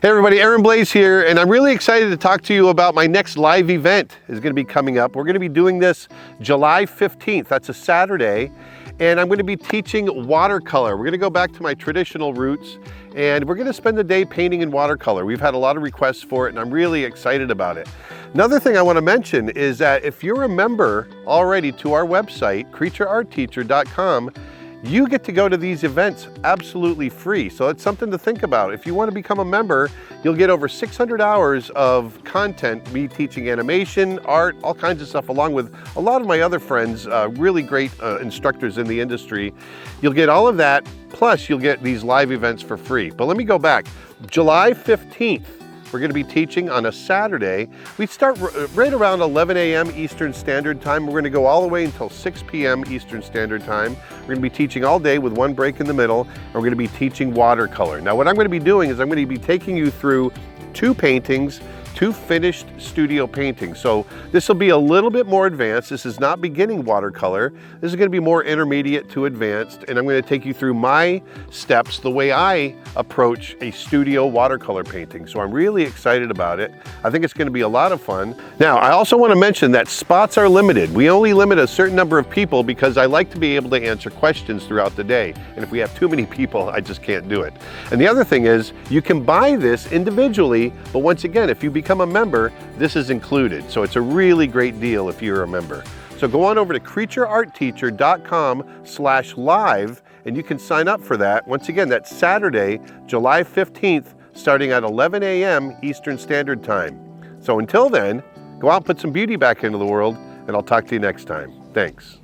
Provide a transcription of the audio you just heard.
Hey everybody, Blaise here, and I'm really excited to talk to you about my next live event is going to be coming up. We're going to be doing this July 15th, that's a Saturday, and I'm going to be teaching watercolor. We're going to go back to my traditional roots, and we're going to spend the day painting in watercolor. We've had a lot of requests for it, and I'm really excited about it. Another thing I want to mention is that if you're a member already to our website, creatureartteacher.com, you get to go to these events absolutely free. So it's something to think about. If you want to become a member, you'll get over 600 hours of content, me teaching animation, art, all kinds of stuff, along with a lot of my other friends, really great instructors in the industry. You'll get all of that, plus you'll get these live events for free. But let me go back. July 15th, we're going to be teaching on a Saturday. We start right around 11 a.m. Eastern Standard Time. We're going to go all the way until 6 p.m. Eastern Standard Time. We're going to be teaching all day with one break in the middle, and we're going to be teaching watercolor. Now, what I'm going to be doing is I'm going to be taking you through two paintings, two finished studio paintings. So this will be a little bit more advanced. This is not beginning watercolor. This is going to be more intermediate to advanced, and I'm going to take you through my steps, the way I approach a studio watercolor painting. So I'm really excited about it. I think it's going to be a lot of fun. Now, I also want to mention that spots are limited. We only limit a certain number of people because I like to be able to answer questions throughout the day. And if we have too many people, I just can't do it. And the other thing is, you can buy this individually, but once again, if you become a member, this is included. So it's a really great deal if you're a member. So go on over to creatureartteacher.com/live and you can sign up for that. Once again, that's Saturday, July 15th, starting at 11 a.m. Eastern Standard Time. So until then, go out and put some beauty back into the world, and I'll talk to you next time. Thanks.